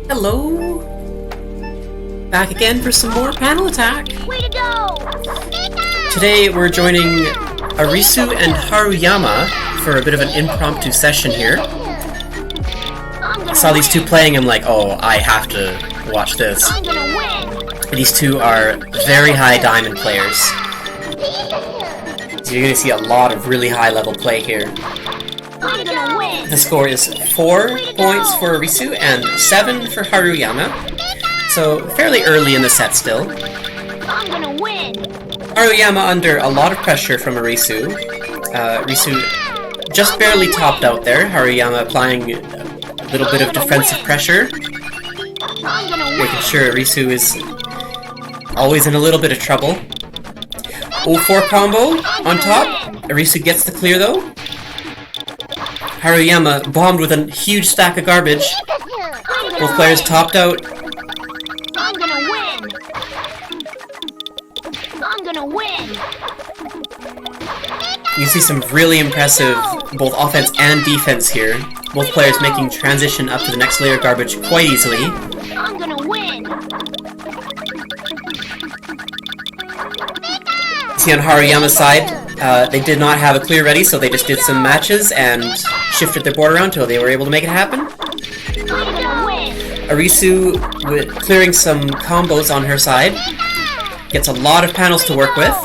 Hello! Back again for some more panel attack! Way to go! Today we're joining Arisu and Haruyama for a bit of an impromptu session here. I saw these two playing, I'm like, oh, I have to watch this. I'm gonna win! These two are very high diamond players. So you're going to see a lot of really high level play here. I'm gonna win! The score is 4 points for Arisu and 7 for Haruyama. So fairly early in the set still. I'm gonna win! Haruyama under a lot of pressure from Arisu. Arisu just barely topped out there. Haruyama applying a little bit of defensive pressure. I'm gonna win! Making sure Arisu is always in a little bit of trouble. 0-4 combo on top. Arisu gets the clear though. Haruyama bombed with a huge stack of garbage. Both players topped out. I'm gonna win! I'm gonna win! You see some really impressive both offense and defense here. Both players making transition up to the next layer of garbage quite easily. I'm gonna win! See on Haruyama's side, they did not have a clear ready, so they just did some matches and shifted their board around until they were able to make it happen. I'm gonna win! Arisu, with clearing some combos on her side, gets a lot of panels to work with.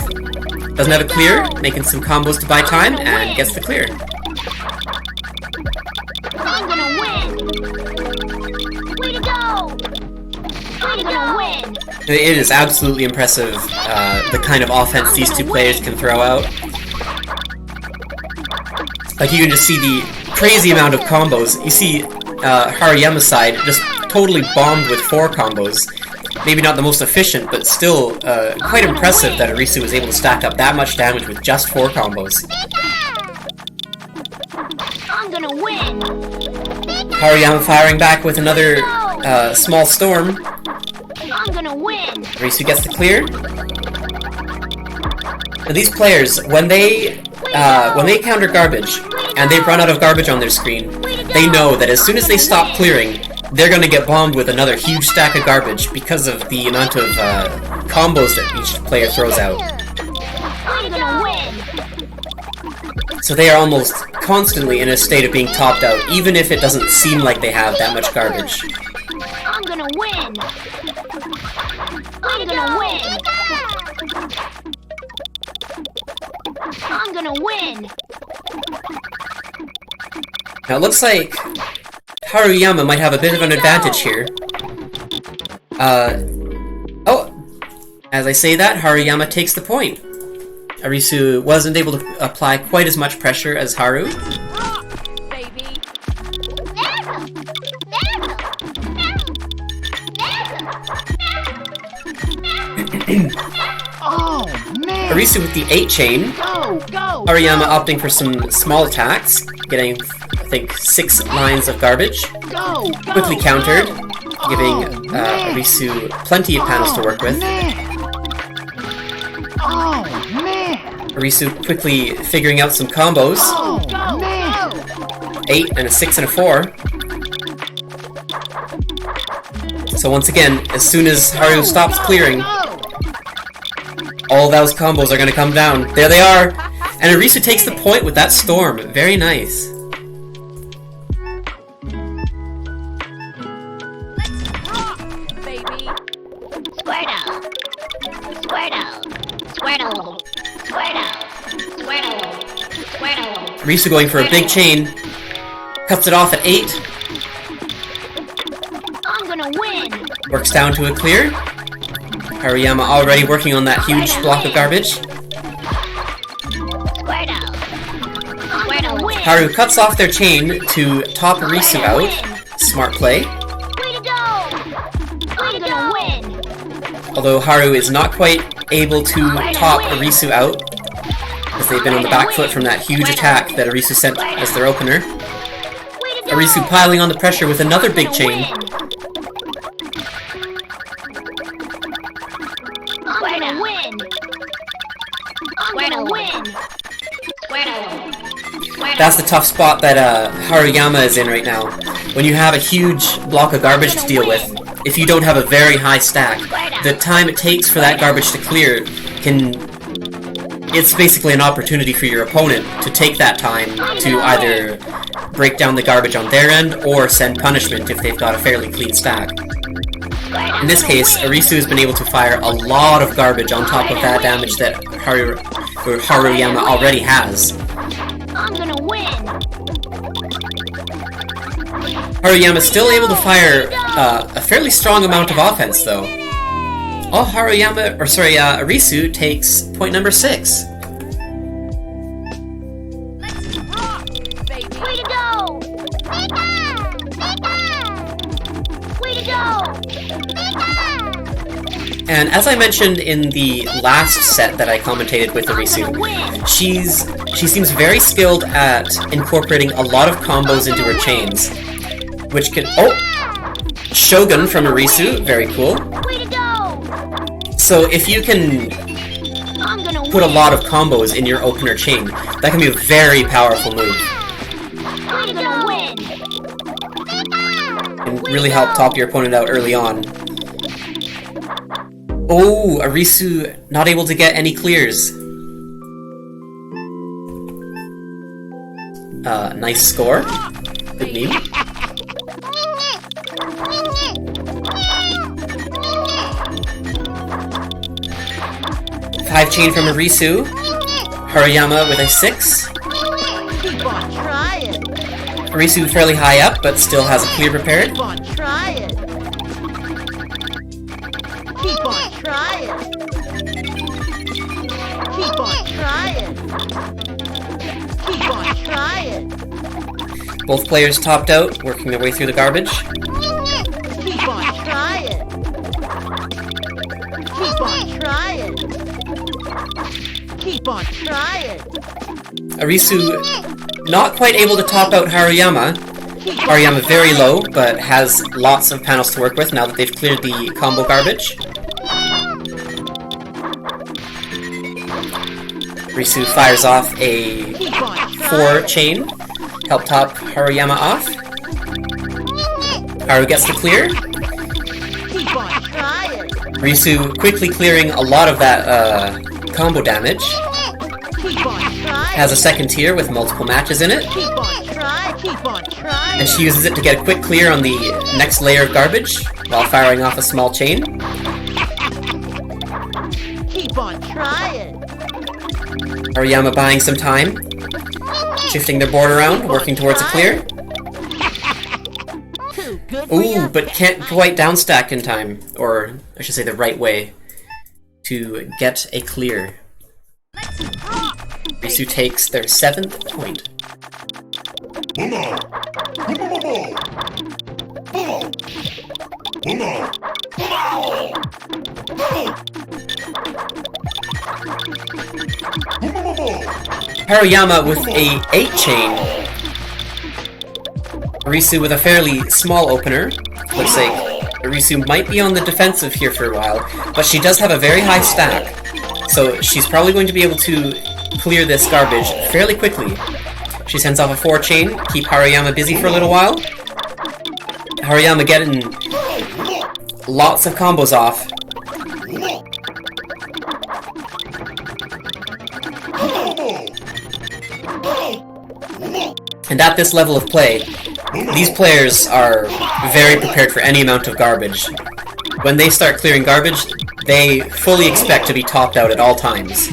Doesn't have a clear, making some combos to buy time, and gets the clear. I'm gonna win! Way to go! I'm gonna win! It is absolutely impressive, the kind of offense these two players can throw out. Like, you can just see the crazy amount of combos. You see Haruyama's side just totally bombed with 4 combos. Maybe not the most efficient, but still quite impressive that Arisu was able to stack up that much damage with just 4 combos. I'm gonna win! Haruyama firing back with another small storm. I'm gonna win! Arisu gets the clear. Now these players, when they counter garbage, and they've run out of garbage on their screen, they know that as soon as they stop clearing, they're gonna get bombed with another huge stack of garbage because of the amount of combos that each player throws out. I'm gonna win! So they are almost constantly in a state of being topped out, even if it doesn't seem like they have that much garbage. I'm gonna win! I'm gonna win! I'm gonna win! Now it looks like Haruyama might have a bit of an advantage here. Oh! As I say that, Haruyama takes the point. Arisu wasn't able to apply quite as much pressure as Haru. Baby! Oh, man! Arisu with the 8 chain. Go, go! Haruyama opting for some small attacks, getting, I think, 6 lines of garbage. Go, go! Quickly countered, giving man. Arisu plenty of panels to work with. Man. Oh, man! Arisu quickly figuring out some combos. Oh, man! 8 and a 6 and a 4. So once again, as soon as Haru stops clearing, all those combos are going to come down. There they are! And Arisu takes the point with that storm. Very nice. Baby! Squirtle! Squirtle! Squirtle! Squirtle! Squirtle! Squirtle! Arisu going for a big chain. Cuts it off at 8. I'm gonna win! Works down to a clear. Haruyama already working on that huge block of garbage. Squirtle! I'm gonna win! Haru cuts off their chain to top Arisu out. Smart play. Way to go! I'm gonna win! Although Haru is not quite able to top Arisu out, as they've been on the back foot from that huge attack that Arisu sent as their opener. Way to go! Arisu piling on the pressure with another big chain. I'm gonna win! I'm gonna win! That's the tough spot that Haruyama is in right now. when you have a huge block of garbage to deal with, if you don't have a very high stack, the time it takes for that garbage to clear it's basically an opportunity for your opponent to take that time to either break down the garbage on their end or send punishment if they've got a fairly clean stack. In this case, Arisu has been able to fire a lot of garbage on top of that damage that Haruyama already has. I'm gonna win. Haruyama's still able to fire a fairly strong amount of offense, though. Oh, Arisu takes point number 6. Way to go! Way to go! And as I mentioned in the last set that I commentated with Arisu, she seems very skilled at incorporating a lot of combos into her chains, which can... Oh! Shogun from Arisu, very cool. Way to go! So if you can put a lot of combos in your opener chain, that can be a very powerful move. Way to go! Win! And really help top your opponent out early on. Oh, Arisu not able to get any clears. Nice score. Good meme. Five chain from Arisu. Haruyama with a 6. Keep on trying. Arisu fairly high up, but still has a clear prepared. Keep on trying. Keep on trying. Keep on trying. Keep on trying. Both players topped out, working their way through the garbage. Keep on trying. Keep on trying. Keep on trying. Arisu not quite able to top out Haruyama. Haruyama very low, but has lots of panels to work with now that they've cleared the combo garbage. Arisu fires off a 4 chain, help top Haruyama off. Haru gets the clear. Keep on trying. Arisu quickly clearing a lot of that combo damage. Keep on trying. Has a second tier with multiple matches in it. Keep on trying. Keep on trying. And she uses it to get a quick clear on the next layer of garbage while firing off a small chain. Keep on trying. Haruyama buying some time, shifting their board around, working towards a clear. Too good for Ooh, you. but can't quite downstack in time, or I should say the right way, to get a clear. Arisu takes their 7th point. Haruyama with a 8 chain. Arisu with a fairly small opener. Looks like Arisu might be on the defensive here for a while, but she does have a very high stack, so she's probably going to be able to clear this garbage fairly quickly. She sends off a 4 chain, keep Haruyama busy for a little while. Haruyama getting lots of combos off. And at this level of play, these players are very prepared for any amount of garbage. When they start clearing garbage, they fully expect to be topped out at all times.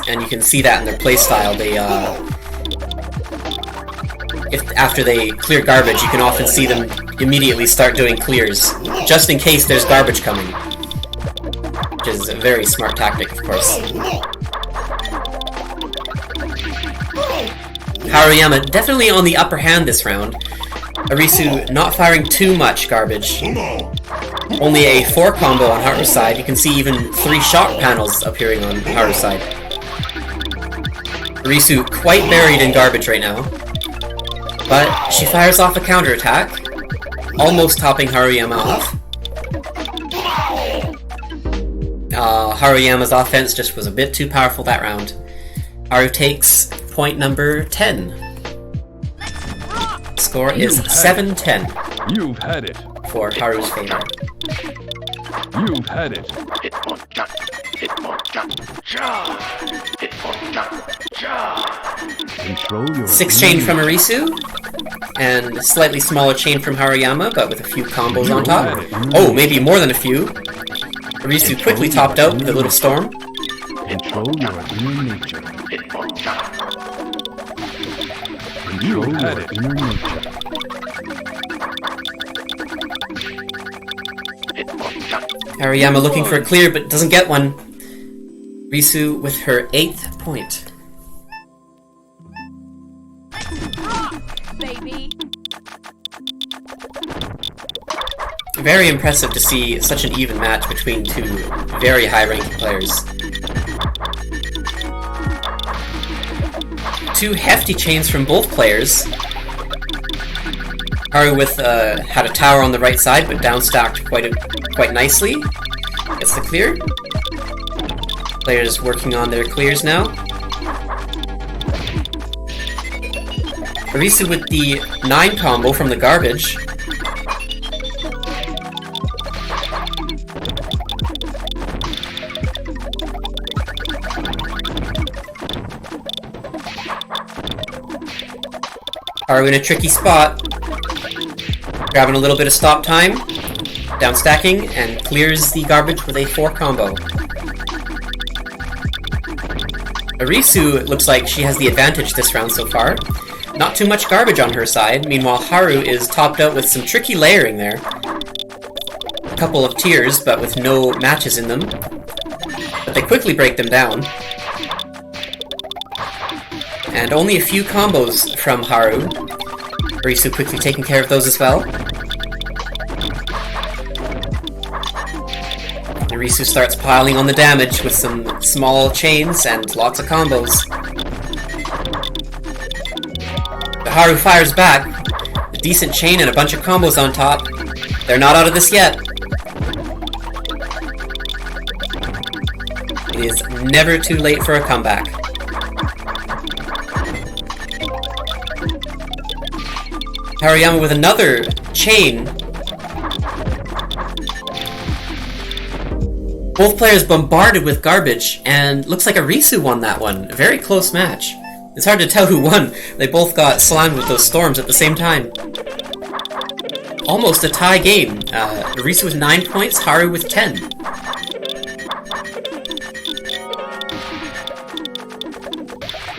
And you can see that in their playstyle. After they clear garbage, you can often see them immediately start doing clears, just in case there's garbage coming. Which is a very smart tactic, of course. Haruyama definitely on the upper hand this round. Arisu not firing too much garbage. Only a 4 combo on Haru's side. You can see even 3 shock panels appearing on Haru's side. Arisu quite buried in garbage right now. But she fires off a counterattack, almost topping Haruyama off. Haruyama's offense just was a bit too powerful that round. Haru takes point number 10. score is 7-10 You've had it. for Haru's favor. You've had it. Control your 6 chain from Arisu, and a slightly smaller chain from Haruyama, but with a few combos on top. Oh, maybe more than a few. Arisu quickly topped out with a little storm. Control your inner nature. Control your inner nature. Haruyama looking for a clear, but doesn't get one. Arisu with her 8th point. Baby. Very impressive to see such an even match between two very high-ranking players. 2 hefty chains from both players. Haru with had a tower on the right side, but downstacked quite nicely. Gets the clear. Players working on their clears now. Arisu with the 9 combo from the garbage. Haru in a tricky spot. Grabbing a little bit of stop time. Down stacking, and clears the garbage with a 4 combo. Arisu looks like she has the advantage this round so far. Not too much garbage on her side, meanwhile Haru is topped out with some tricky layering there. A couple of tiers, but with no matches in them. But they quickly break them down. And only a few combos from Haru. Arisu quickly taking care of those as well. Arisu starts piling on the damage with some small chains and lots of combos. But Haru fires back. A decent chain and a bunch of combos on top. They're not out of this yet. It is never too late for a comeback. Haruyama with another chain. Both players bombarded with garbage, and looks like Arisu won that one. A very close match. It's hard to tell who won. They both got slammed with those storms at the same time. Almost a tie game. Arisu with 9 points, Haru with 10.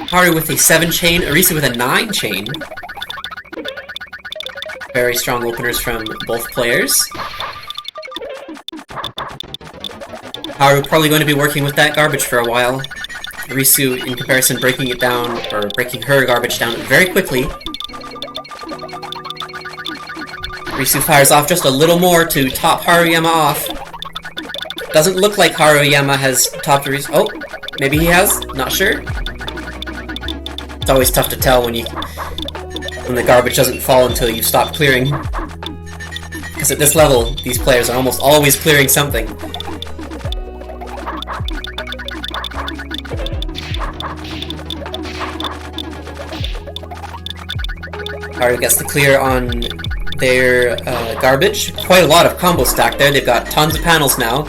Haru with a 7 chain, Arisu with a 9 chain. Very strong openers from both players. Haru probably going to be working with that garbage for a while. Arisu, in comparison, breaking it down, or breaking her garbage down very quickly. Arisu fires off just a little more to top Haruyama off. Doesn't look like Haruyama has topped Arisu. Oh, maybe he has? Not sure. It's always tough to tell when the garbage doesn't fall until you stop clearing. Because at this level, these players are almost always clearing something. Haru gets the clear on their garbage. Quite a lot of combo stack there. They've got tons of panels now.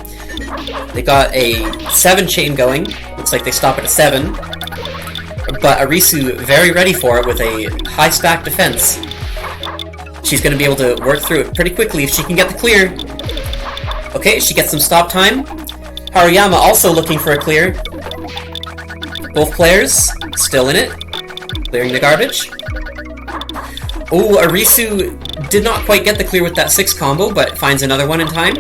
They got a 7 chain going. Looks like they stop at a 7. But Arisu very ready for it with a high stack defense. She's going to be able to work through it pretty quickly if she can get the clear. Okay, she gets some stop time. Haruyama also looking for a clear. Both players still in it. Clearing the garbage. Oh, Arisu did not quite get the clear with that 6 combo, but finds another one in time.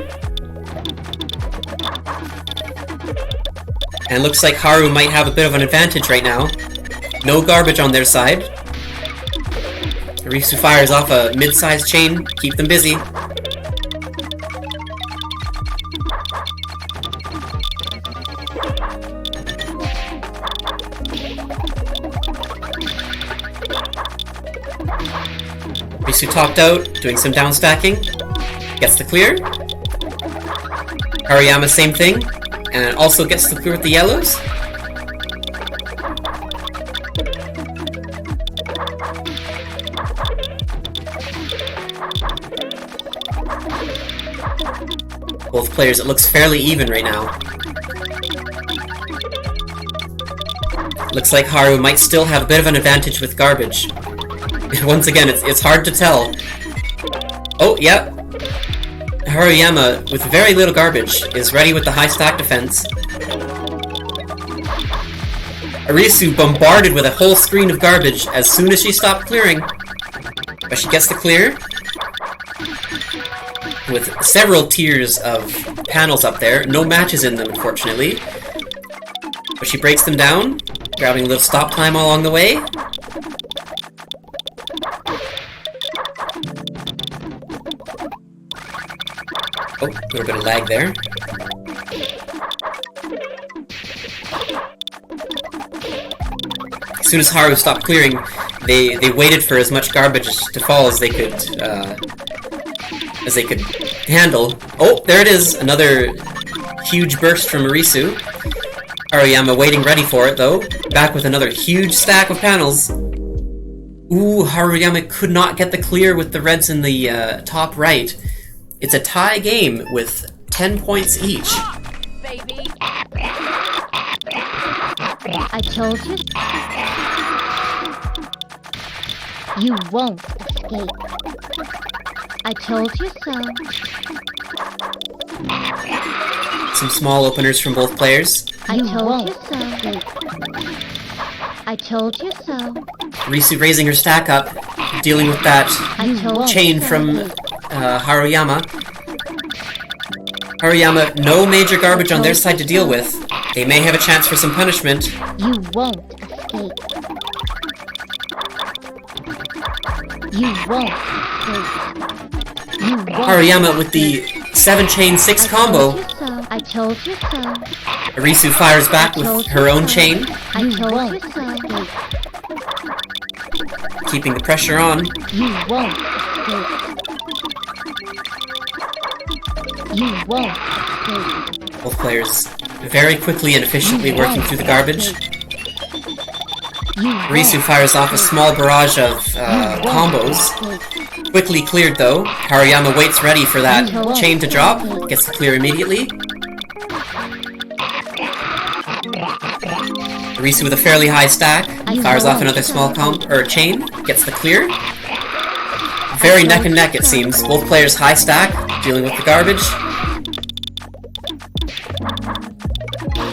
And looks like Haru might have a bit of an advantage right now. No garbage on their side. Arisu fires off a mid-sized chain, keep them busy. Arisu topped out, doing some down stacking. Gets the clear. Haruyama, same thing. And also gets the clear with the yellows. both players, it looks fairly even right now. Looks like Haru might still have a bit of an advantage with garbage. Once again, it's hard to tell. Oh, yep. Haruyama, with very little garbage, is ready with the high stack defense. Arisu bombarded with a whole screen of garbage as soon as she stopped clearing. But she gets the clear. With several tiers of panels up there. No matches in them, unfortunately. But she breaks them down, grabbing a little stop time along the way. Oh, a little bit of lag there. As soon as Haru stopped clearing, they waited for as much garbage to fall as they could handle. Oh, there it is! Another huge burst from Arisu. Haruyama waiting ready for it, though. Back with another huge stack of panels. Ooh, Haruyama could not get the clear with the reds in the top right. It's a tie game with 10 points each. Baby. I told you. You won't escape. I told you so. Some small openers from both players. I told you so. I told you so. Arisu raising her stack up, dealing with that chain from Haruyama. Haruyama, no major garbage on their side to deal with. They may have a chance for some punishment. You won't escape. You won't escape. You won't Haruyama with the 7-chain-6 combo. I told you so. Arisu fires back with her own chain, I told you so. keeping the pressure on. You won't escape. You won't escape. Both players very quickly and efficiently working through the garbage. Arisu fires off a small barrage of combos. Quickly cleared though. Haruyama waits ready for that chain to drop. Gets the clear immediately. Arisu with a fairly high stack. Fires off another small chain. Gets the clear. Very neck and neck it seems. Both players high stack, dealing with the garbage.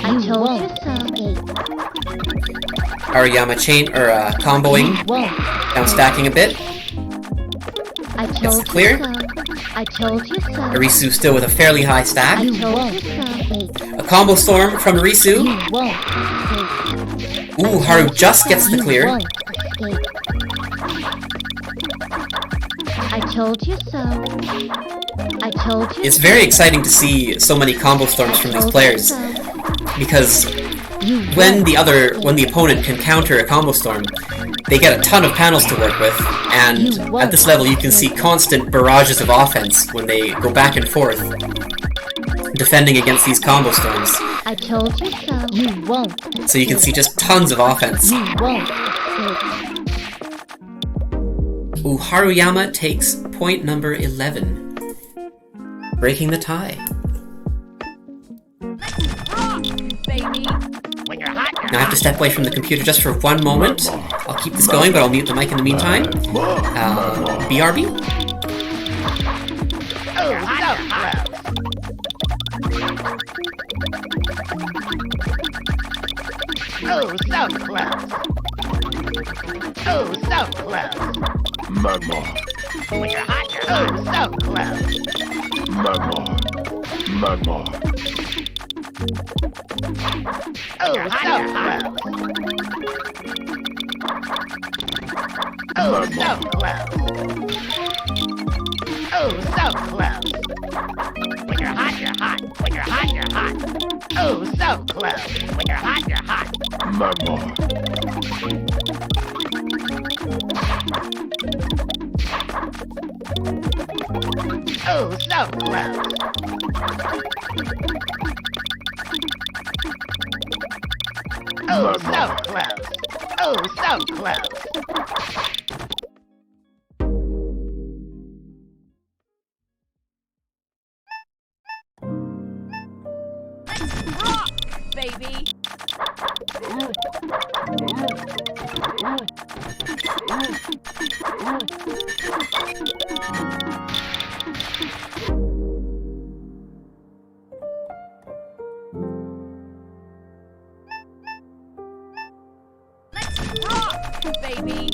I told you so. Haruyama comboing, down stacking a bit. I Gets told the clear. you so. I told you so. Arisu still with a fairly high stack. I told you so. A combo storm from Arisu. You won't escape. Ooh, Haru just gets the You clear. won't escape. I told you so. I told you It's so. very exciting to see so many combo storms from these players, because when the opponent can counter a combo storm, they get a ton of panels to work with, and at this level you can see constant barrages of offense when they go back and forth, defending against these combo storms. I told you so. You won't. So you can see just tons of offense. You won't escape. Ooh, Haruyama takes point number 11, breaking the tie. Now I have to step away from the computer just for one moment. I'll keep this going, but I'll mute the mic in the meantime. BRB? Oh, so close. Oh, so close. Magma. When you're hot, you're oh, so close. Magma. Magma. Oh, so close. Oh, so close. Oh, so close. When you're hot, you're hot. When you're hot, you're hot. Oh, so close. When you're hot, you're hot. Magma. Oh, so close. Oh, so close. Oh, so close. baby. Let's rock, baby.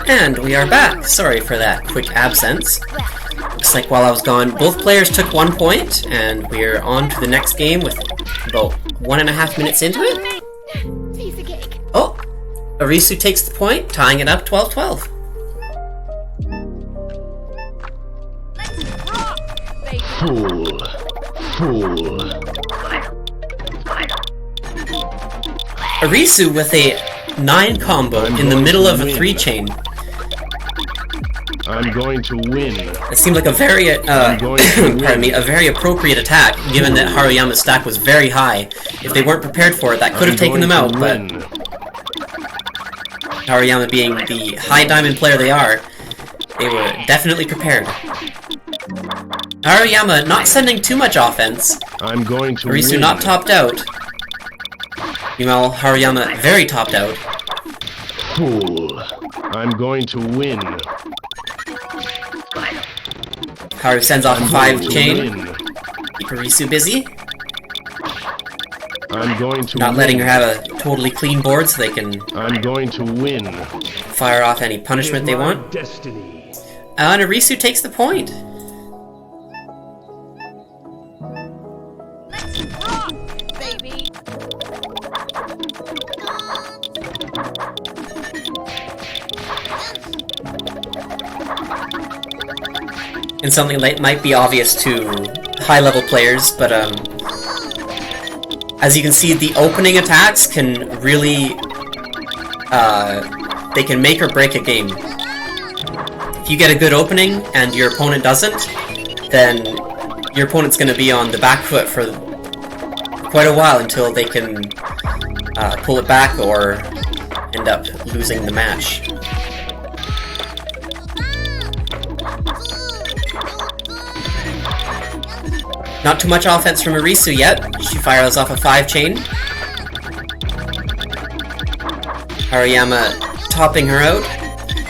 And we are back. Sorry for that quick absence. Looks like while I was gone, both players took 1 point, and we're on to the next game with about 1.5 minutes into it. Piece of cake. Oh! Arisu takes the point, tying it up 12-12. Fool. Fool. Arisu with a 9 combo in the middle of a 3 chain. I'm going to win. It seemed like a very, pardon me, a very appropriate attack, given that Haruyama's stack was very high. If they weren't prepared for it, that could have taken them out, but Haruyama being the high diamond player they are, they were definitely prepared. Haruyama not sending too much offense. I'm going to Arisu win. not topped out. Meanwhile, Haruyama very topped out. Fool. I'm going to win. Haru sends off a 5 chain. Win. Keep Arisu busy. I'm going to Not win. letting her have a totally clean board so they can I'm going to win. fire off any punishment they want. Destiny. And Arisu takes the point. Baby. And something that might be obvious to high-level players, but as you can see, the opening attacks can really, they can make or break a game. If you get a good opening and your opponent doesn't, then your opponent's going to be on the back foot for quite a while until they can pull it back or end up losing the match. Not too much offense from Arisu yet. She fires off a 5 chain. Haruyama topping her out.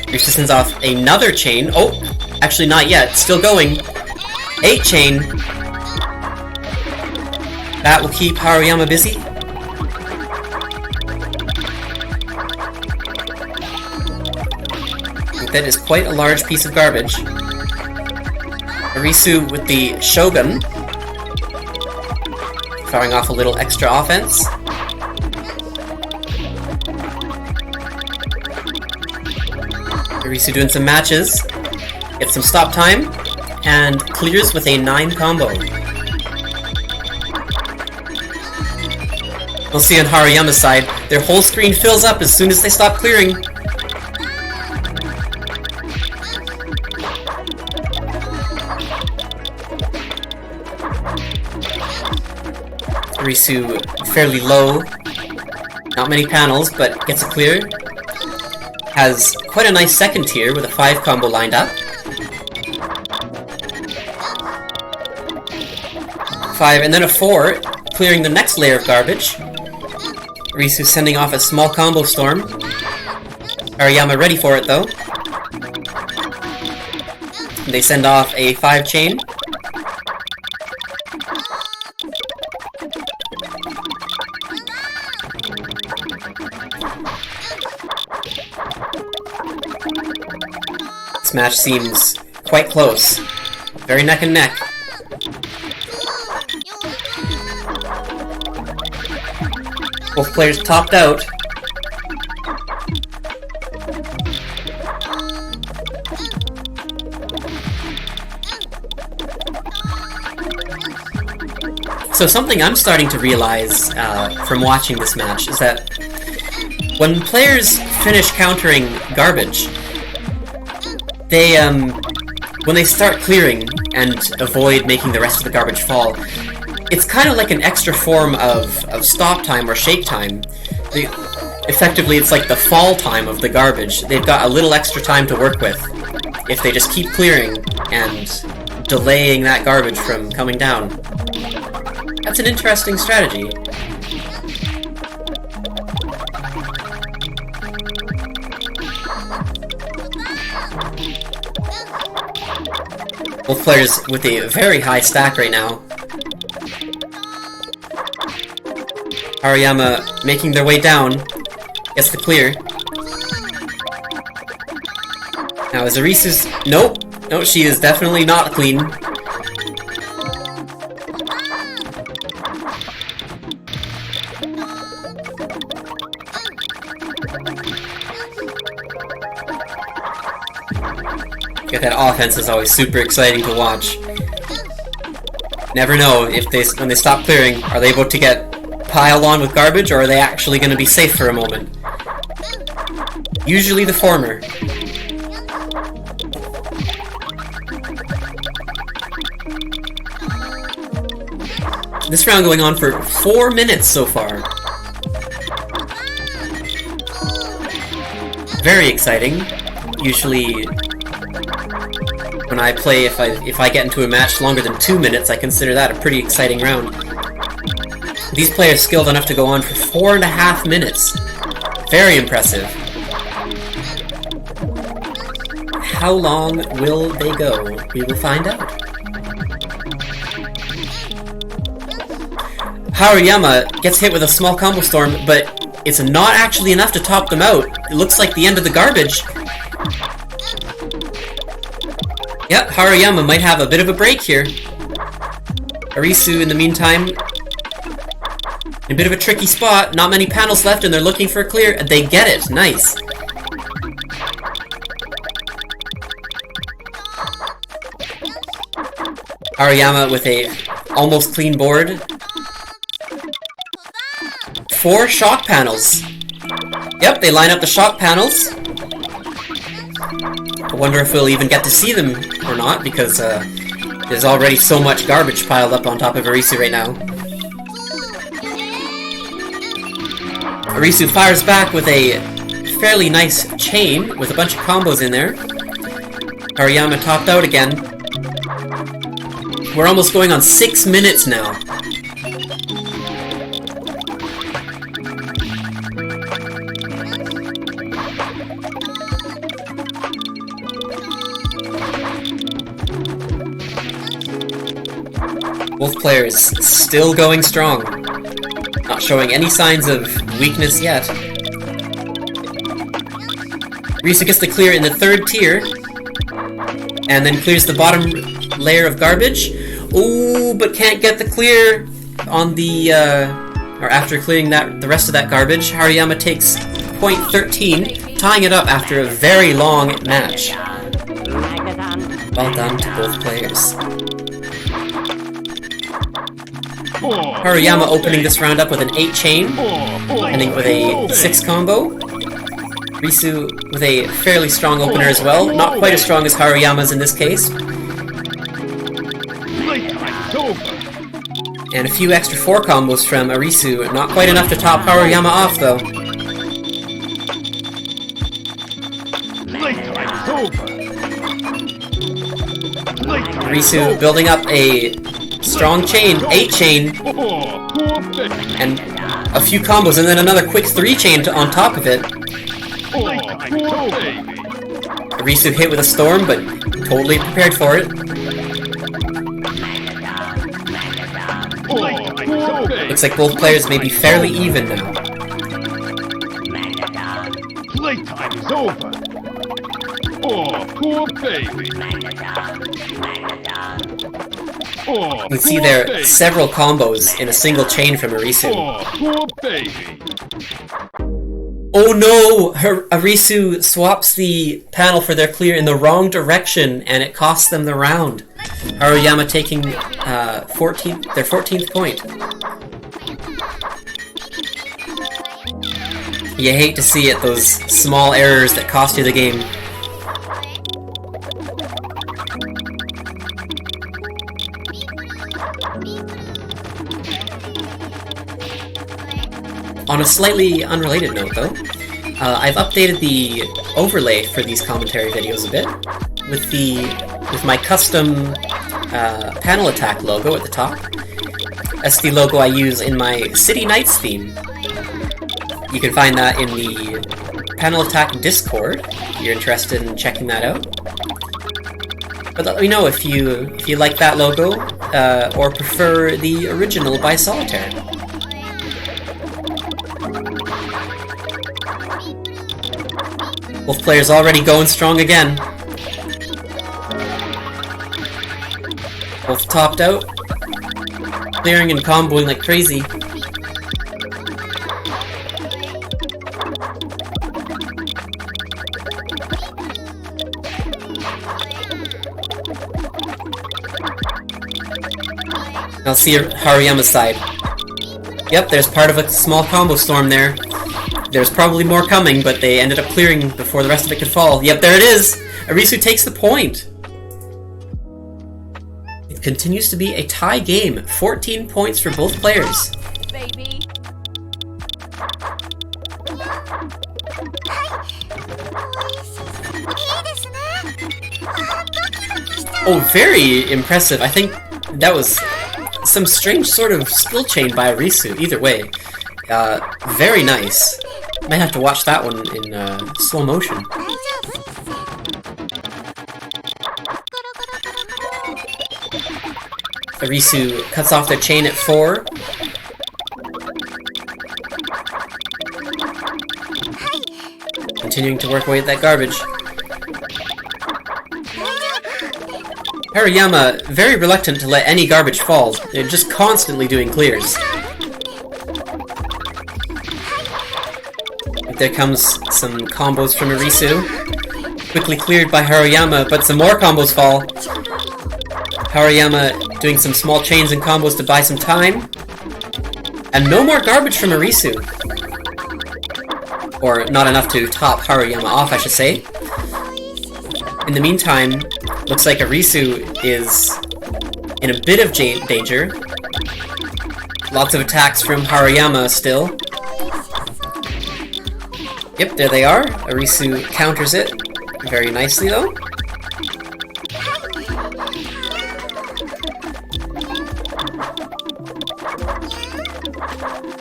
Arisu sends off another chain. Oh, actually not yet. Still going. 8 chain. That will keep Haruyama busy. I think that is quite a large piece of garbage. Arisu with the Shogun. Firing off a little extra offense. Arisu doing some matches. Gets some stop time. And clears with a 9 combo. We'll see on Haruyama's side, their whole screen fills up as soon as they stop clearing. Arisu fairly low, not many panels, but gets a clear. Has quite a nice second tier with a 5 combo lined up. 5 and then a 4, clearing the next layer of garbage. Arisu sending off a small combo storm. Haruyama ready for it though. They send off a 5 chain. This match seems quite close. Very neck and neck. Both players topped out. So something I'm starting to realize from watching this match is that when players finish countering garbage, they when they start clearing and avoid making the rest of the garbage fall, it's kind of like an extra form of stop time or shake time. Effectively, it's like the fall time of the garbage. They've got a little extra time to work with if they just keep clearing and delaying that garbage from coming down. That's an interesting strategy. Both players with a very high stack right now. Haruyama making their way down. Gets the clear. Now is Arisu's... Nope! No, she is definitely not clean. Yeah, that offense is always super exciting to watch. Never know if when they stop clearing, are they able to get piled on with garbage, or are they actually going to be safe for a moment? Usually the former. This round going on for 4 minutes so far. Very exciting. Usually, when I play, if I get into a match longer than 2 minutes, I consider that a pretty exciting round. These players skilled enough to go on for 4.5 minutes. Very impressive. How long will they go? We will find out. Haruyama gets hit with a small combo storm, but it's not actually enough to top them out. It looks like the end of the garbage. Yep, Haruyama might have a bit of a break here. Arisu, in the meantime, in a bit of a tricky spot. Not many panels left, and they're looking for a clear, and they get it. Nice. Haruyama with a almost clean board. 4 shock panels. Yep, they line up the shock panels. I wonder if we'll even get to see them or not, because there's already so much garbage piled up on top of Arisu right now. Arisu fires back with a fairly nice chain with a bunch of combos in there. Haruyama topped out again. We're almost going on 6 minutes now. Both players still going strong. Not showing any signs of weakness yet. Arisu gets the clear in the 3rd tier. And then clears the bottom layer of garbage. Ooh, but can't get the clear on the, or after clearing the rest of that garbage. Haruyama takes point 13, tying it up after a very long match. Well done to both players. Haruyama opening this round up with an 8 chain, ending with a 6 combo. Arisu with a fairly strong opener as well, not quite as strong as Haruyama's in this case. And a few extra 4 combos from Arisu, not quite enough to top Haruyama off though. Arisu building up a strong chain, 8 chain, and a few combos and then another quick 3-chain on top of it. Arisu hit with a storm, but totally prepared for it. Looks like both players may be fairly even now. Playtime is over. Oh, poor baby. Oh, You can see there several combos in a single chain from Arisu. Oh, poor baby. Oh no! Arisu swaps the panel for their clear in the wrong direction, and it costs them the round. Haruyama taking their 14th point. You hate to see it, those small errors that cost you the game. On a slightly unrelated note, though, I've updated the overlay for these commentary videos a bit with my custom panel attack logo at the top. That's the logo I use in my City Nights theme. You can find that in the Panel Attack Discord if you're interested in checking that out. But let me know if you like that logo or prefer the original by Solitaire. Both players already going strong again. Both topped out. Clearing and comboing like crazy. Now see Haruyama's side. Yep, there's part of a small combo storm there. There's probably more coming, but they ended up clearing before the rest of it could fall. Yep, there it is! Arisu takes the point! It continues to be a tie game. 14 points for both players. Baby. Oh, very impressive. I think that was some strange sort of skill chain by Arisu. Either way, very nice. Might have to watch that one in slow motion. Arisu cuts off their chain at 4. Continuing to work away at that garbage. Haruyama, very reluctant to let any garbage fall. They're just constantly doing clears. There comes some combos from Arisu. Quickly cleared by Haruyama, but some more combos fall. Haruyama doing some small chains and combos to buy some time. And no more garbage from Arisu. Or not enough to top Haruyama off, I should say. In the meantime, looks like Arisu is in a bit of danger. Lots of attacks from Haruyama still. Yep, there they are. Arisu counters it very nicely, though.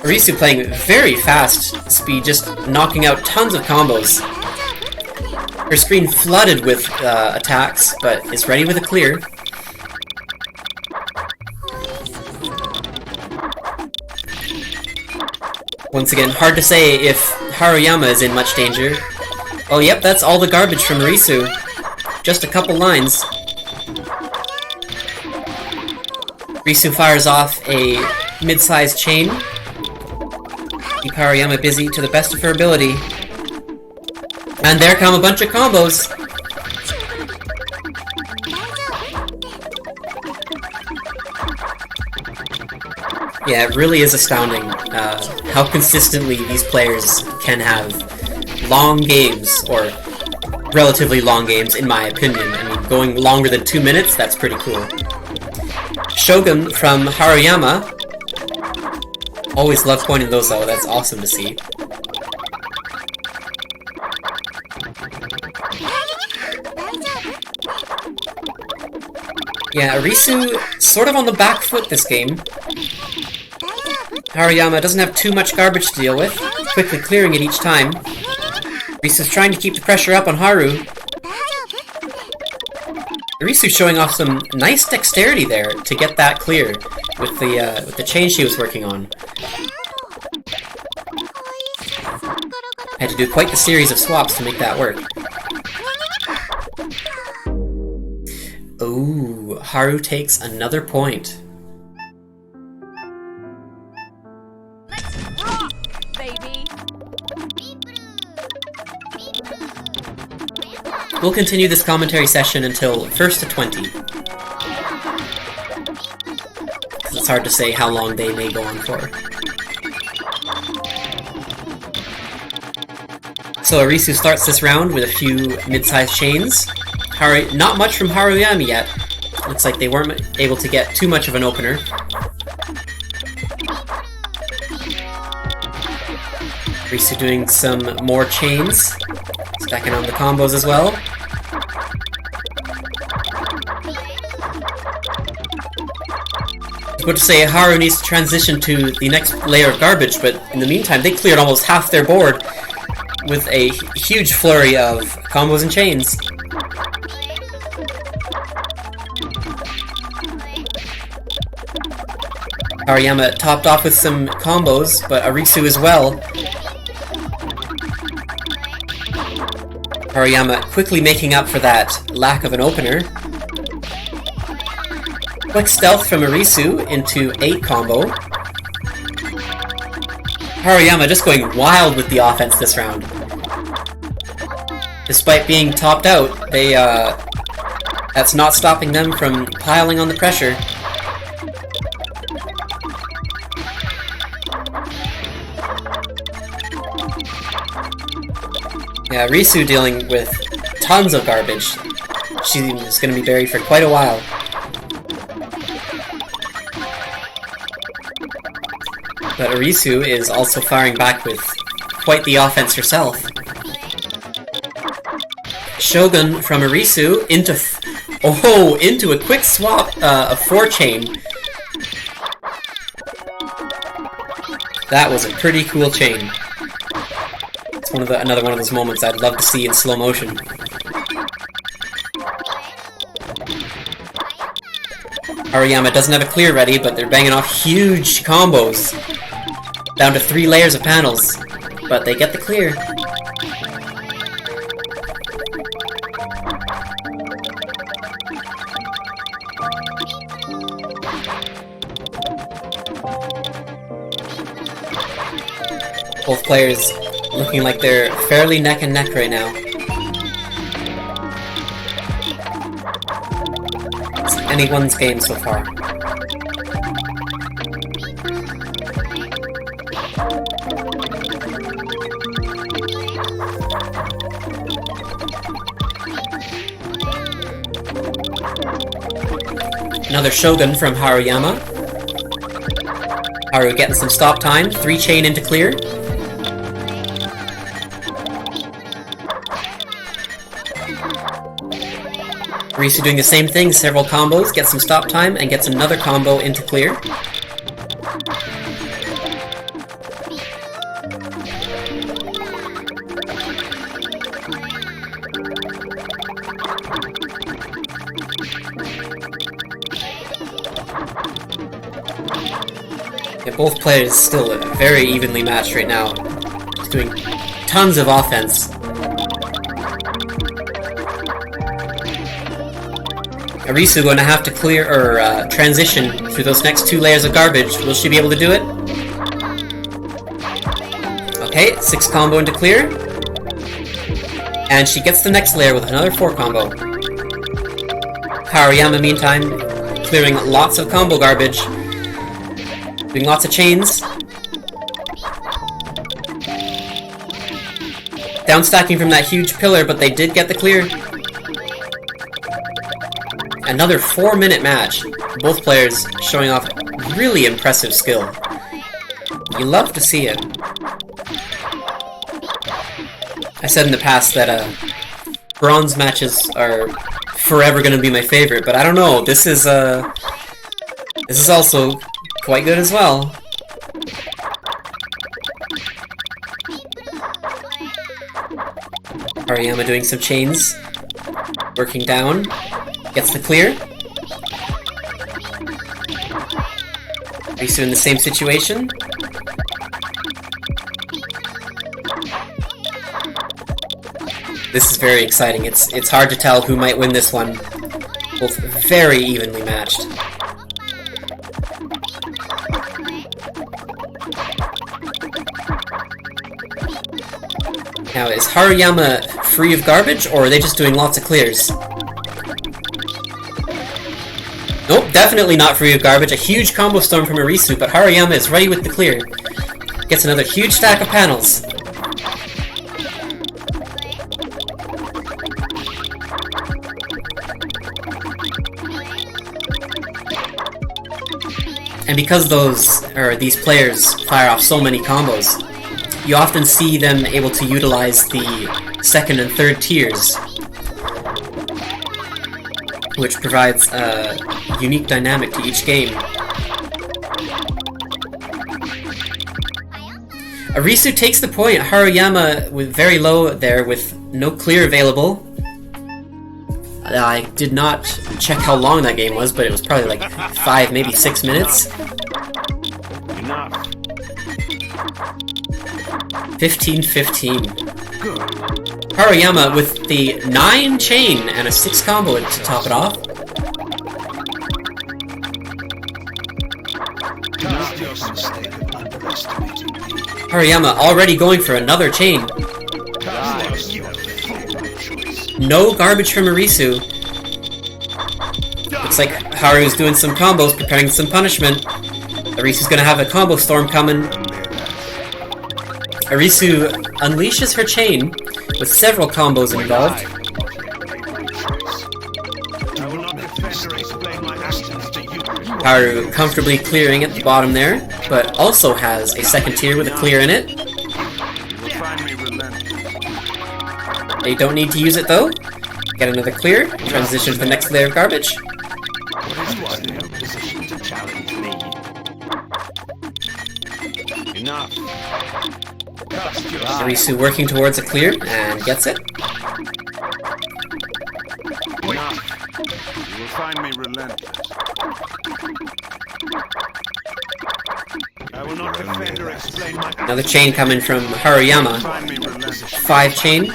Arisu playing very fast speed, just knocking out tons of combos. Her screen flooded with attacks, but is ready with a clear. Once again, hard to say if Haruyama is in much danger. Oh yep, that's all the garbage from Arisu. Just a couple lines. Arisu fires off a mid-sized chain. Keep Haruyama busy to the best of her ability. And there come a bunch of combos! Yeah, it really is astounding how consistently these players can have long games, or relatively long games in my opinion. I mean, going longer than 2 minutes, that's pretty cool. Shogun from Haruyama. Always love pointing those out, that's awesome to see. Yeah, Arisu sort of on the back foot this game. Haruyama doesn't have too much garbage to deal with, quickly clearing it each time. Arisu's trying to keep the pressure up on Haru. Arisu's showing off some nice dexterity there to get that clear with the chain she was working on. Had to do quite the series of swaps to make that work. Ooh, Haru takes another point. We'll continue this commentary session until 1st to 20. It's hard to say how long they may go on for. So Arisu starts this round with a few mid-sized chains. Not much from Haruyama yet. Looks like they weren't able to get too much of an opener. Arisu doing some more chains. Stacking on the combos as well. I was about to say Haru needs to transition to the next layer of garbage, but in the meantime they cleared almost half their board with a huge flurry of combos and chains. Haruyama topped off with some combos, but Arisu as well. Haruyama quickly making up for that lack of an opener. Quick stealth from Arisu into 8 combo. Haruyama just going wild with the offense this round. Despite being topped out, that's not stopping them from piling on the pressure. Yeah, Arisu dealing with tons of garbage. She's going to be buried for quite a while. But Arisu is also firing back with quite the offense herself. Shogun from Arisu into a quick swap of 4-chain. That was a pretty cool chain. It's another one of those moments I'd love to see in slow motion. Haruyama doesn't have a clear ready, but they're banging off huge combos. Down to 3 layers of panels, but they get the clear. Both players looking like they're fairly neck and neck right now. It's anyone's game so far. Another Shogun from Haruyama. Haru getting some stop time, 3-chain into clear. Arisu doing the same thing, several combos, gets some stop time, and gets another combo into clear. Yeah, both players still very evenly matched right now. Just doing tons of offense. Arisu going to have to clear or transition through those next 2 layers of garbage. Will she be able to do it? Okay, 6 combo into clear. And she gets the next layer with another 4 combo. Haruyama, meantime, clearing lots of combo garbage. Doing lots of chains. Downstacking from that huge pillar, but they did get the clear. Another 4-minute match. Both players showing off really impressive skill. You love to see it. I said in the past that bronze matches are forever going to be my favorite, but I don't know. This is also quite good as well. Haruyama doing some chains. Working down. Gets the clear. Arisu in the same situation. This is very exciting. It's hard to tell who might win this one. Both very evenly matched. Now, is Haruyama free of garbage, or are they just doing lots of clears? Nope, definitely not free of garbage. A huge combo storm from Arisu, but Haruyama is ready with the clear. Gets another huge stack of panels. And because these players fire off so many combos, you often see them able to utilize the second and third tiers, which provides a unique dynamic to each game. Arisu takes the point. Haruyama with very low there with no clear available. I did not check how long that game was, but it was probably like 5, maybe 6 minutes. Enough. 15-15. Haruyama with the 9 chain and a 6 combo to top it off. Haruyama already going for another chain. No garbage from Arisu. Looks like Haru's doing some combos, preparing some punishment. Arisu's gonna have a combo storm coming. Arisu unleashes her chain with several combos involved. Haru comfortably clearing at the bottom there, but also has a second tier with a clear in it. They don't need to use it though. Get another clear, transition to the next layer of garbage. Arisu working towards a clear and gets it. You will find me relentless. I will not defend or explain my Another chain coming from Haruyama. 5 chain.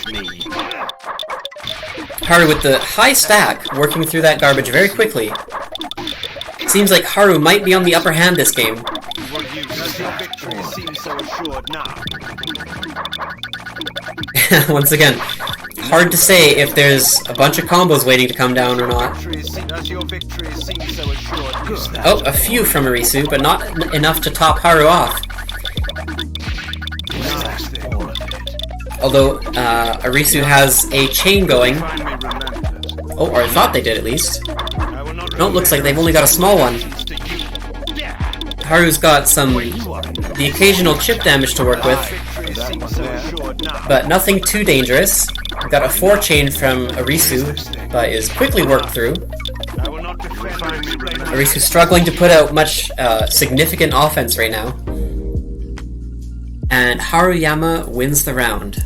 Haru with the high stack, working through that garbage very quickly. Seems like Haru might be on the upper hand this game. Once again, hard to say if there's a bunch of combos waiting to come down or not. Oh, a few from Arisu, but not enough to top Haru off. Although, Arisu has a chain going. Oh, or I thought they did at least. No, it looks like they've only got a small one. Haru's got the occasional chip damage to work with, but nothing too dangerous. We've got a 4 chain from Arisu, but is quickly worked through. Arisu's struggling to put out much significant offense right now. And Haruyama wins the round.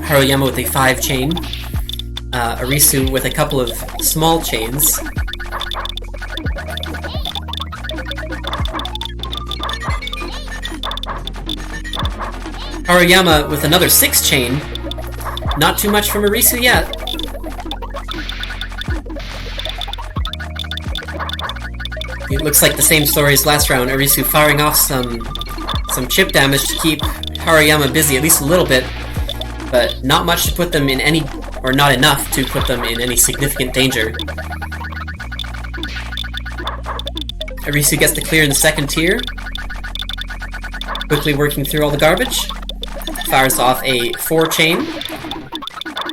Haruyama with a 5 chain. Arisu with a couple of small chains. Haruyama with another 6 chain. Not too much from Arisu yet. It looks like the same story as last round. Arisu firing off some chip damage to keep Haruyama busy at least a little bit, but not much to put them in any, or not enough to put them in any significant danger. Arisu gets the clear in the second tier, quickly working through all the garbage. Fires off a 4 chain.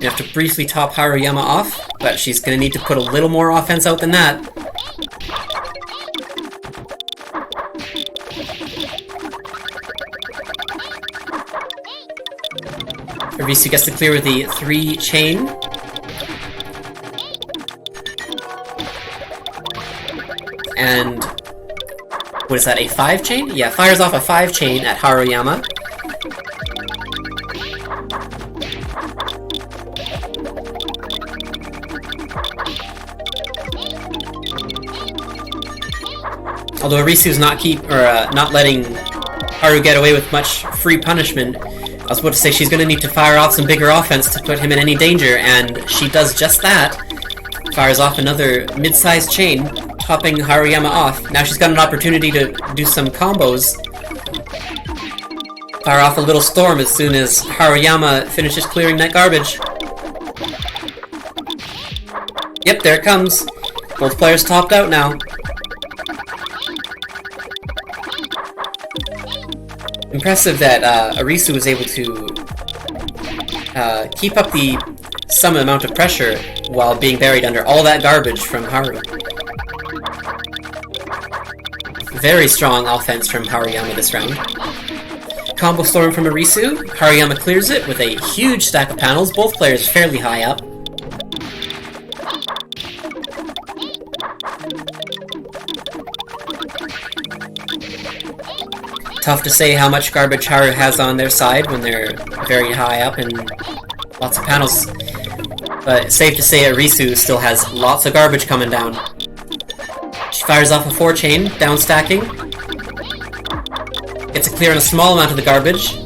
You have to briefly top Haruyama off, but she's going to need to put a little more offense out than that. Arisu gets to clear with the 3 chain. And what is that, a 5 chain? Yeah, fires off a 5 chain at Haruyama. Although Arisu's not letting Haru get away with much free punishment, I was about to say she's going to need to fire off some bigger offense to put him in any danger, and she does just that. Fires off another mid-sized chain, topping Haruyama off. Now she's got an opportunity to do some combos. Fire off a little storm as soon as Haruyama finishes clearing that garbage. Yep, there it comes. Both players topped out now. Impressive that Arisu was able to keep up some amount of pressure while being buried under all that garbage from Haru. Very strong offense from Haruyama this round. Combo storm from Arisu. Haruyama clears it with a huge stack of panels, both players fairly high up. Tough to say how much garbage Haru has on their side when they're very high up and lots of panels. But safe to say Arisu still has lots of garbage coming down. She fires off a 4 chain, down stacking. Gets a clear on a small amount of the garbage.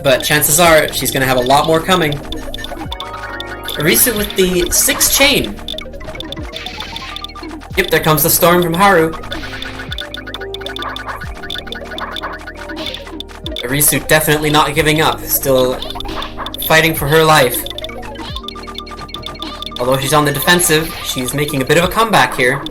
But chances are she's going to have a lot more coming. Arisu with the 6 chain. Yep, there comes the storm from Haru. Arisu definitely not giving up, still fighting for her life. Although she's on the defensive, she's making a bit of a comeback here.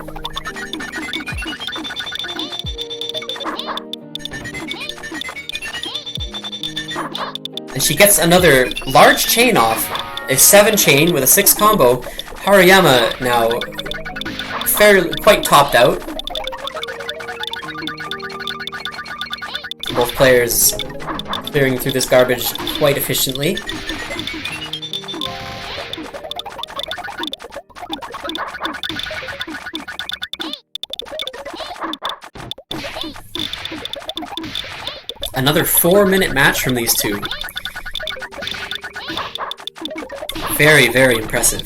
And she gets another large chain off, a 7 chain with a 6 combo. Haruyama now quite topped out. Both players clearing through this garbage quite efficiently. Another 4-minute match from these two. Very, very impressive.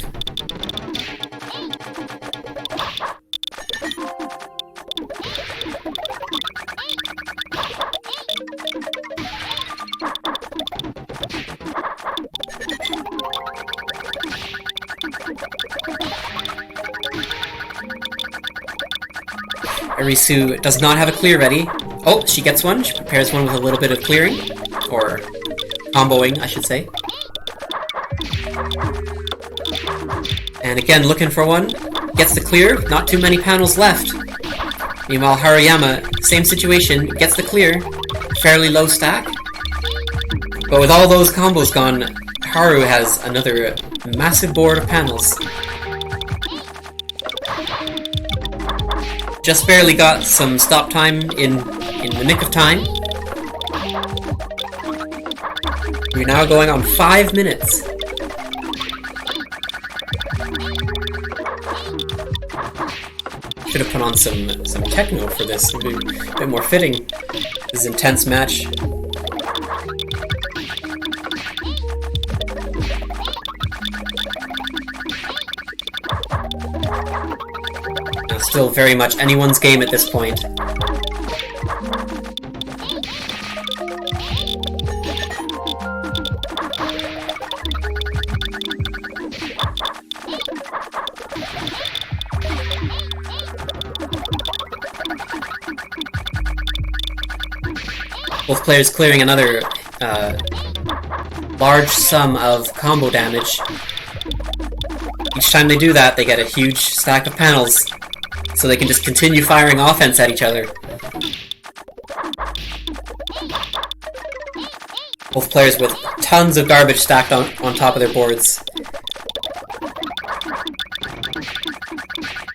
Arisu does not have a clear ready. Oh, she gets one. She prepares one with a little bit of clearing. Or comboing, I should say. And again, looking for one. Gets the clear. Not too many panels left. Meanwhile, Haruyama, same situation. Gets the clear. Fairly low stack. But with all those combos gone, Haru has another massive board of panels. Just barely got some stop time in the nick of time. We're now going on 5 minutes. Should have put on some techno for this. It would be a bit more fitting. This is an intense match. Still very much anyone's game at this point. Both players clearing another large sum of combo damage. Each time they do that, they get a huge stack of panels. So they can just continue firing offense at each other. Both players with tons of garbage stacked on top of their boards.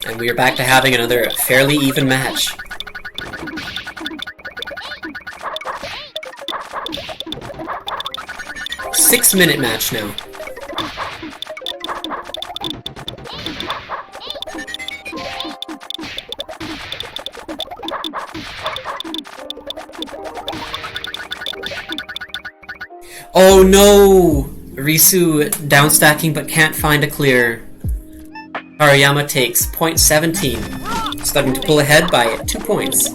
And we are back to having another fairly even match. 6-minute match now. Oh no! Arisu downstacking but can't find a clear. Haruyama takes point 17, starting to pull ahead by 2 points.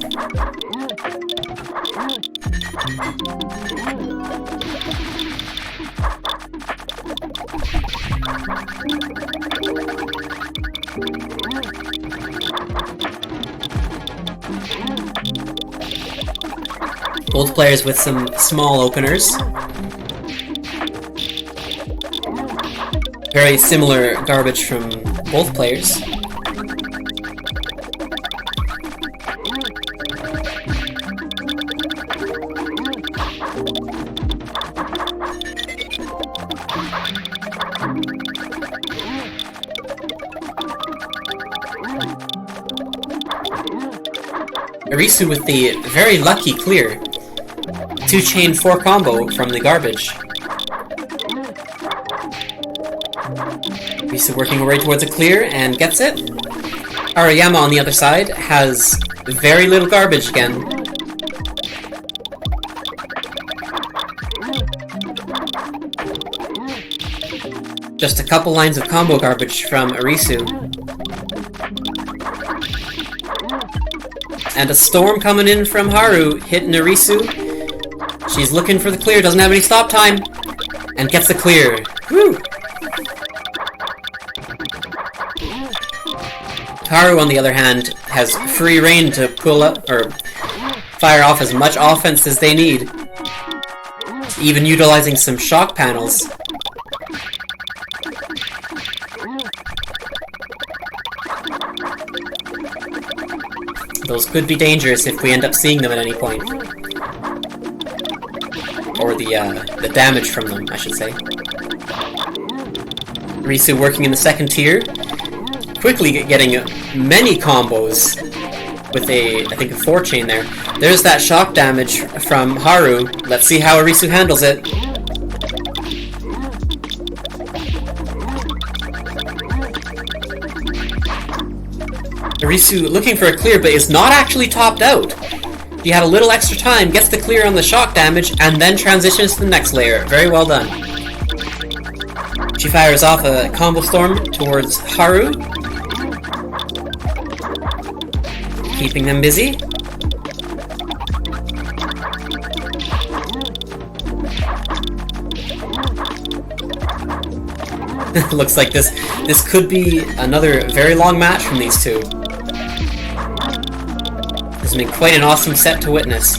Both players with some small openers. Very similar garbage from both players. Arisu with the very lucky clear. 2-chain 4 combo from the garbage. Arisu working her way towards a clear and gets it. Haruyama on the other side has very little garbage again. Just a couple lines of combo garbage from Arisu. And a storm coming in from Haru, hitting Arisu. She's looking for the clear, doesn't have any stop time, and gets the clear. Woo! Haru, on the other hand, has free reign to pull up or fire off as much offense as they need, even utilizing some shock panels. Those could be dangerous if we end up seeing them at any point. Or the damage from them, I should say. Arisu working in the second tier. Quickly getting many combos with I think a 4-chain there. There's that shock damage from Haru. Let's see how Arisu handles it. Arisu looking for a clear, but is not actually topped out. He had a little extra time, gets the clear on the shock damage, and then transitions to the next layer. Very well done. She fires off a combo storm towards Haru, keeping them busy. Looks like this could be another very long match from these two. This has been quite an awesome set to witness.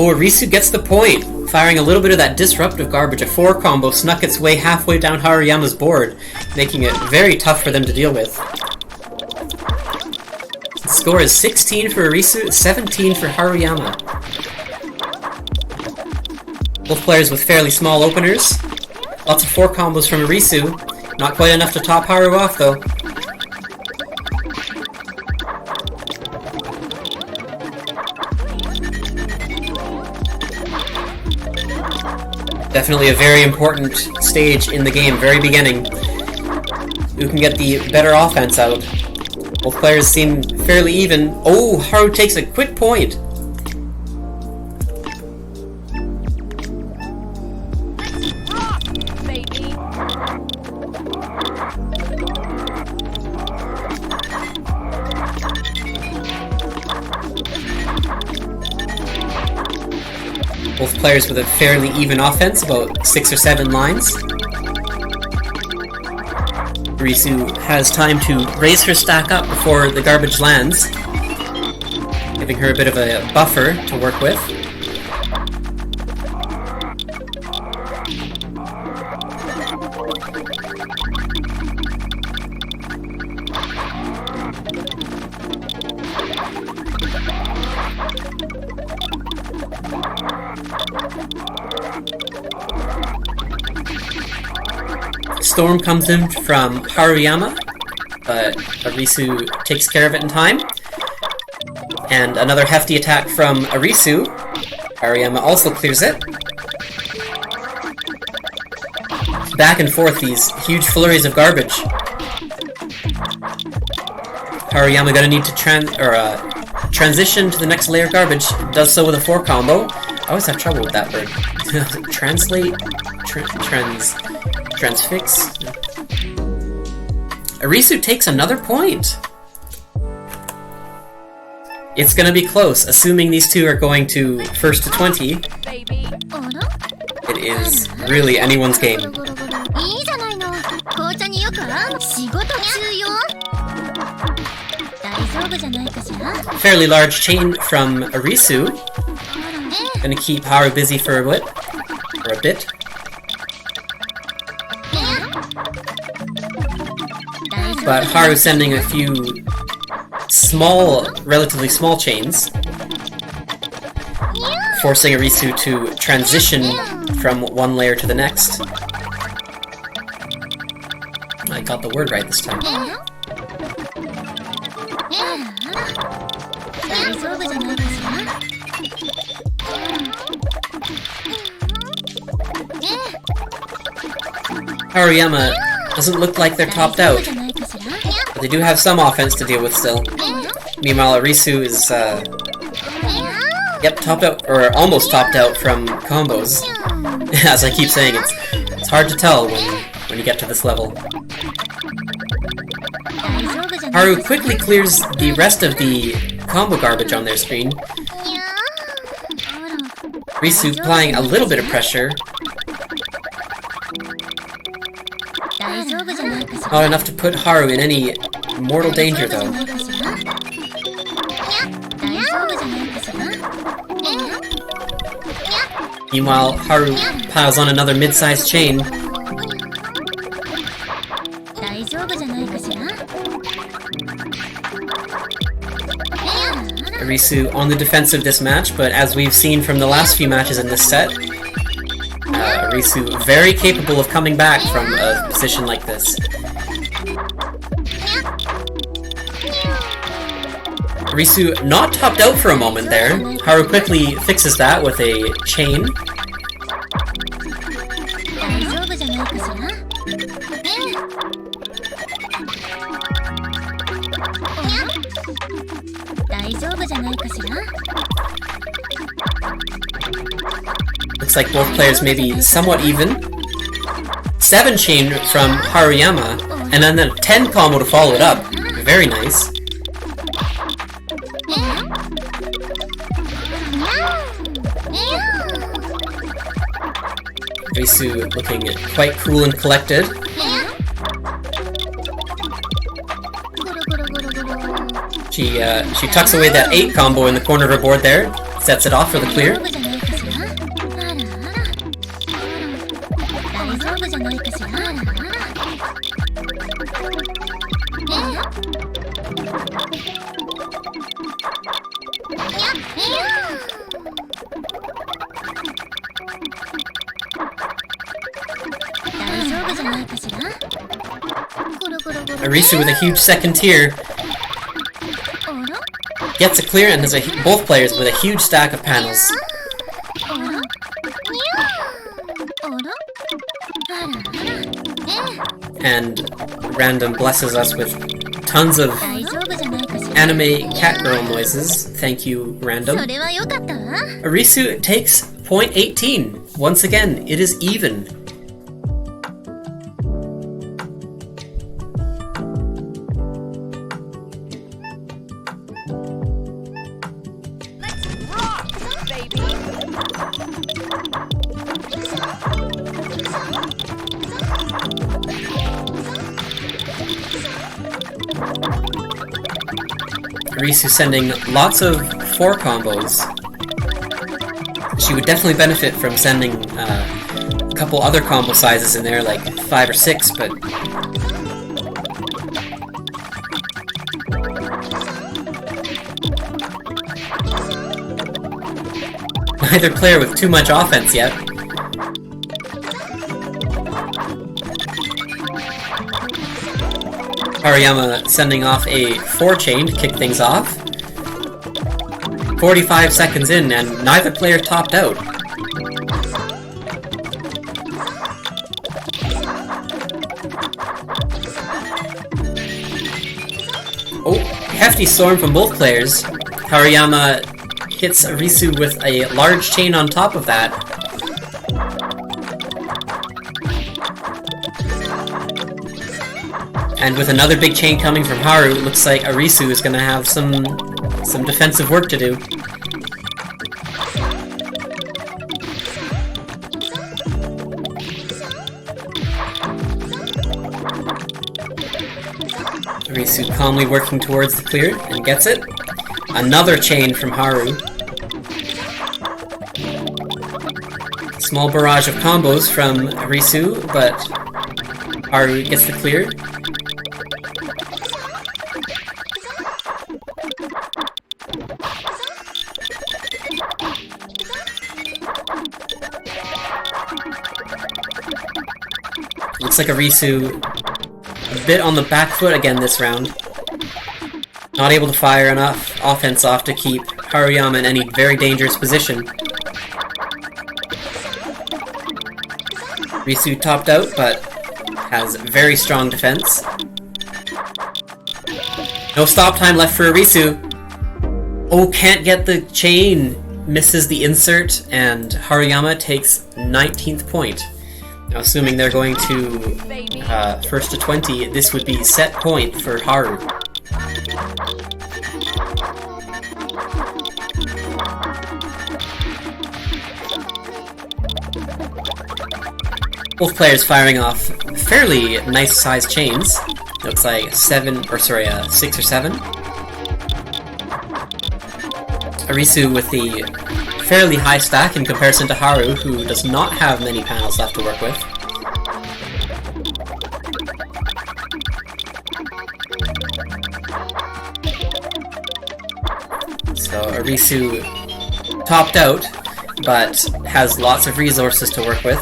Oh, Arisu gets the point, firing a little bit of that disruptive garbage. A 4 combo snuck its way halfway down Haruyama's board, making it very tough for them to deal with. The score is 16 for Arisu, 17 for Haruyama. Both players with fairly small openers. Lots of 4 combos from Arisu. Not quite enough to top Haru off, though. Definitely a very important stage in the game, very beginning. Who can get the better offense out? Both players seem fairly even. Oh, Haru takes a quick point. Both players with a fairly even offense, about 6 or 7 lines. Arisu has time to raise her stack up before the garbage lands, giving her a bit of a buffer to work with. storm comes in from Haruyama, but Arisu takes care of it in time. And another hefty attack from Arisu. Haruyama also clears it. Back and forth, these huge flurries of garbage. Haruyama gonna need to transition to the next layer of garbage. Does so with a 4 combo. I always have trouble with that word. Translate? Transfix? Arisu takes another point! It's gonna be close, assuming these two are going to first to 20. It is really anyone's game. Fairly large chain from Arisu. Gonna keep Haru busy for a bit. But Haru sending a few relatively small chains, forcing Arisu to transition from one layer to the next. I got the word right this time. Haruyama doesn't look like they're topped out, but they do have some offense to deal with still. Meanwhile, Arisu is, topped out, or almost topped out from combos. As I keep saying, it's hard to tell when you get to this level. Haru quickly clears the rest of the combo garbage on their screen. Arisu applying a little bit of pressure. Not enough to put Haru in any mortal danger, though. Meanwhile, Haru piles on another mid-sized chain. Arisu on the defensive this match, but as we've seen from the last few matches in this set, Arisu very capable of coming back from a position like this. Arisu not topped out for a moment there. Haru quickly fixes that with a chain. Looks like both players may be somewhat even. 7 chain from Haruyama, and then a 10 combo to follow it up. Very nice. Arisu looking quite cool and collected. She tucks away that 8 combo in the corner of her board there, sets it off for the clear. Arisu with a huge second tier gets a clear, and there's both players with a huge stack of panels. And Random blesses us with tons of anime cat girl noises. Thank you, Random. Arisu takes point 18. Once again, it is even. Arisu sending lots of 4 combos. She would definitely benefit from sending a couple other combo sizes in there, like 5 or 6, but neither player with too much offense yet. Haruyama sending off a 4-chain to kick things off. 45 seconds in, and neither player topped out. Oh, hefty storm from both players. Haruyama hits Arisu with a large chain on top of that. And with another big chain coming from Haru, it looks like Arisu is going to have some defensive work to do. Arisu calmly working towards the clear and gets it. Another chain from Haru. Small barrage of combos from Arisu, but Haru gets the clear. Looks like Arisu a bit on the back foot again this round. Not able to fire enough offense off to keep Haruyama in any very dangerous position. Arisu topped out, but has very strong defense. No stop time left for Arisu. Oh, can't get the chain. Misses the insert, and Haruyama takes 19th point. Now, assuming they're going to first to 20, this would be set point for Haru. Both players firing off fairly nice sized chains. Looks like 6 or 7. Arisu with the fairly high stack in comparison to Haru, who does not have many panels left to work with. So Arisu topped out, but has lots of resources to work with.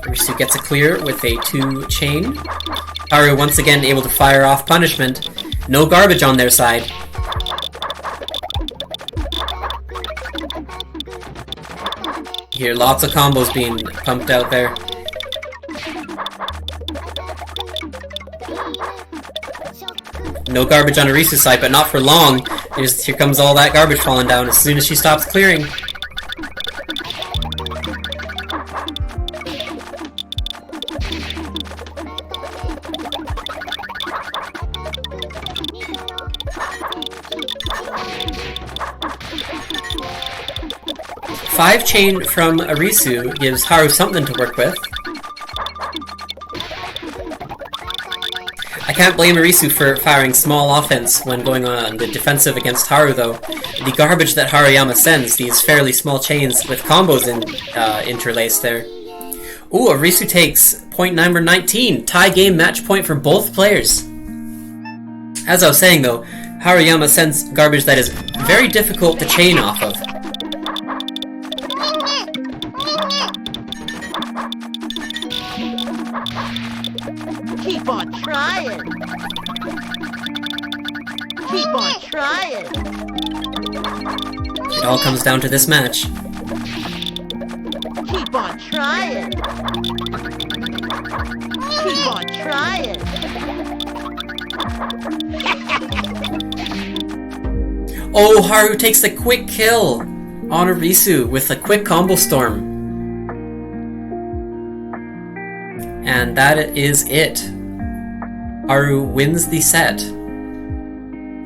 Arisu gets a clear with a 2-chain. Haru once again able to fire off punishment. No garbage on their side. You hear lots of combos being pumped out there. No garbage on Arisu's side, but not for long. Here comes all that garbage falling down as soon as she stops clearing. Five chain from Arisu gives Haru something to work with. I can't blame Arisu for firing small offense when going on the defensive against Haru, though. The garbage that Haruyama sends, these fairly small chains with combos interlaced there. Ooh, Arisu takes point number 19. Tie game match point for both players. As I was saying, though, Haruyama sends garbage that is very difficult to chain off of. Keep on trying. Keep on trying. It all comes down to this match. Keep on trying. Keep on trying. Oh, Haru takes the quick kill on Arisu with a quick combo storm. And that is it. Haru wins the set.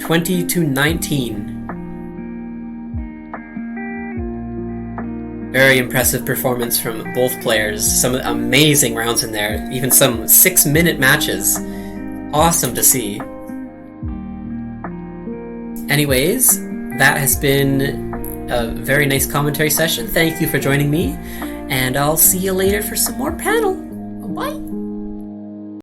20-19. Very impressive performance from both players. Some amazing rounds in there. Even some 6-minute matches. Awesome to see. Anyways, that has been a very nice commentary session. Thank you for joining me. And I'll see you later for some more panel. Bye!